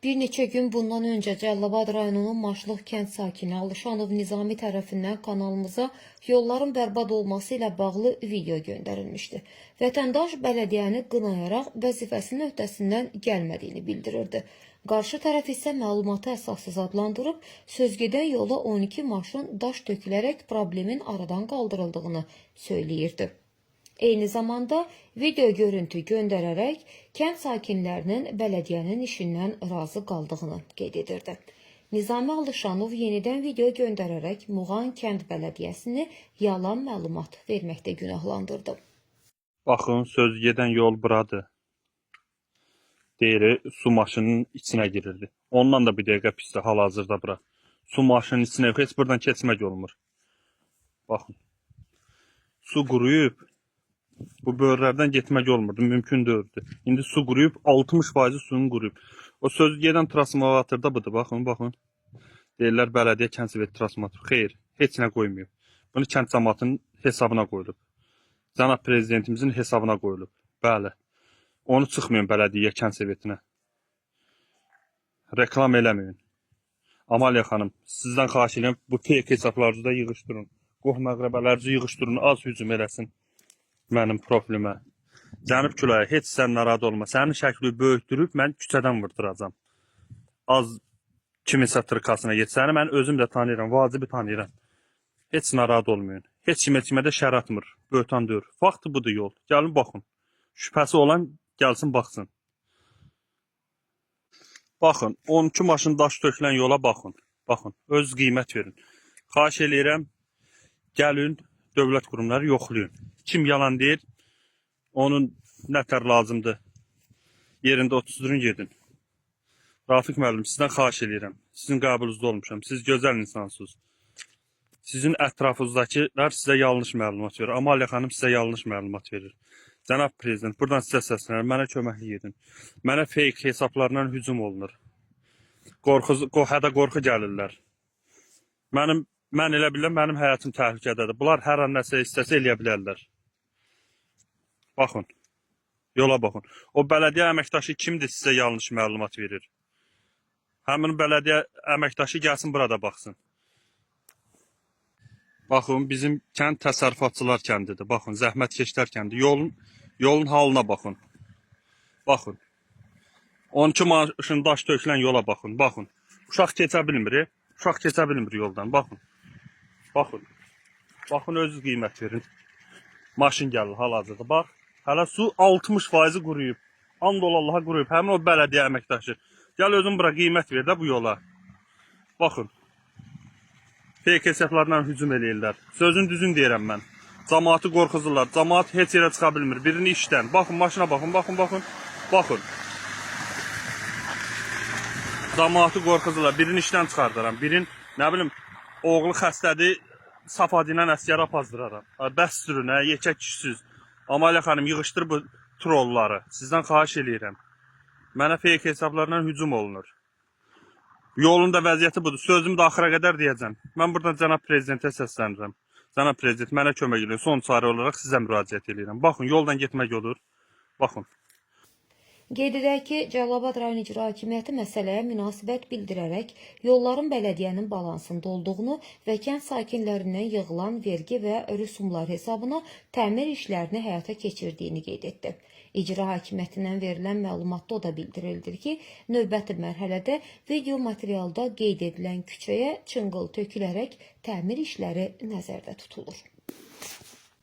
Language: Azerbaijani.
Bir neçə gün bundan öncə Cəlilabad rayonunun Maşlıq kənd sakini Alışanov Nizami tərəfindən kanalımıza yolların bərbad olması ilə bağlı video göndərilmişdi. Vətəndaş bələdiyyəni qınayaraq vəzifəsinin öhdəsindən gəlmədiyini bildirirdi. Qarşı tərəf isə məlumatı əsassız adlandırıb, sözgedən yola 12 maşın daş tökülərək problemin aradan qaldırıldığını söyləyirdi. Eyni zamanda video görüntü göndərərək kənd sakinlərinin bələdiyyənin işindən razı qaldığını qeyd edirdi. Nizami Alışanov yenidən video göndərərək Muğan kənd bələdiyyəsini yalan məlumat verməkdə günahlandırdı. Baxın, söz gedən yol buradır. Deyir, su maşının içinə girirdi. Ondan da bir dəqiqə pisdir hal-hazırda bura. Su maşının içinə heç buradan keçmək olmur. Baxın. Su quruyub. Bu böğürlərdən getmək olmurdu, mümkün deyildi. İndi su quruyub, 60% suyun quruyub. O söz gedən transformatorda budur, baxın. Deyirlər, bələdiyyə kənd transformator. Xeyr, heç nə qoymuyor. Bunu kənd cəmaatının hesabına qoyulub. Cənab prezidentimizin hesabına qoyulub. Bəli. Onu çıxmayın bələdiyyə kənd sovetinə. Reklam eləməyin. Amaliya xanım, sizdən xahiş edirəm, bu fake hesablarınızı da yığışdırın. Qohum əqrəbələrinizi yığışdırın, az hücum eləsin mənim profilimə. Cənub küləyi, heç sən narahat olma. Sənin şəkli böyütdürüb, mən küçədən vurduracam. Az kiminsə tırkasına get. Səni mən özüm də tanıyıram, vacibi tanıyıram. Heç narahat olmayın. Heç kimə də şər atmır, böhtan deyir. Vaxtı budur yol. Gəlin baxın. Şübhəsi olan gəlsin baxsın. Baxın, 12 maşın daş tökülən yola baxın. Baxın, öz qiymət verin. Xahiş eləyirəm, gəlin, dövlət qurumları yoxlayın. Kim yalan deyir, onun nətər lazımdır. Yerində 30-durun gedin. Rafiq müəllim, sizdən xahiş eləyirəm. Sizin qəbulunuzda olmuşam. Siz gözəl insansınız. Sizin ətrafınızdakılar sizə yanlış məlumat verir. Amaliya xanım sizə yanlış məlumat verir. Cənab prezident, buradan sizə səslənirəm. Mənə köməklik edin. Mənə fake hesablarla hücum olunur. Hədə qorxu gəlirlər. Mən elə bilirəm, mənim həyatım təhlükədədir. Bunlar hər an nəsə istəsə eləyə bilərlər. Baxın, yola baxın. O bələdiyyə əməkdaşı kimdir sizə yanlış məlumat verir? Həmin bələdiyyə əməkdaşı gəlsin burada baxsın. Baxın, bizim kənd təsərrüfatçılar kəndidir. Baxın, zəhmətkeşlər kəndi. Yolun halına baxın. Baxın. 12 maşın daş tökülən yola baxın. Baxın. Uşaq keçə bilmir. Uşaq keçə bilmir yoldan. Baxın. Baxın, özünüz qiymət verin. Maşın gəlir hal-hazırda. Bax, hələ su 60% quruyub. And ol Allaha quruyub. Həmin o bələdiyyə əməkdaşı. Gəl özün bura qiymət ver də bu yola. Baxın. Fake hesablarla hücum eləyirlər. Sözün düzün deyirəm mən. Cəmaatı qorxuzurlar. Cəmaat heç yerə çıxa bilmir. Birini işdən. Baxın, maşına baxın. Cəmaatı qorxuzurlar. Birini işdən çıxardıram. Birin, nə bilim, oğlu xəstədir. Safadi ilə əsgər apazdıraram. Bəs sürün, yekək kişisiz. Amaliya xanım, yığışdır bu trolları. Sizdən xahiş eləyirəm. Mənə fake hesablarla hücum olunur. Yolun da vəziyyəti budur. Sözümü də axıra qədər deyəcəm. Mən buradan cənab prezidentə səslənirəm. Cənab prezident, mənə kömək edin. Son çarə olaraq sizə müraciət edirəm. Baxın, yoldan getmək olur. Baxın. Qeyd edək ki, Cəlilabad rayon icra hakimiyyəti məsələyə münasibət bildirərək yolların bələdiyyənin balansında olduğunu və kənd sakinlərindən yığılan vergi və rüsumlar hesabına təmir işlərini həyata keçirdiyini qeyd etdi. İcra hakimiyyətindən verilən məlumatda o da bildirildir ki, növbəti mərhələdə video materialda qeyd edilən küçəyə çınqıl tökülərək təmir işləri nəzərdə tutulur.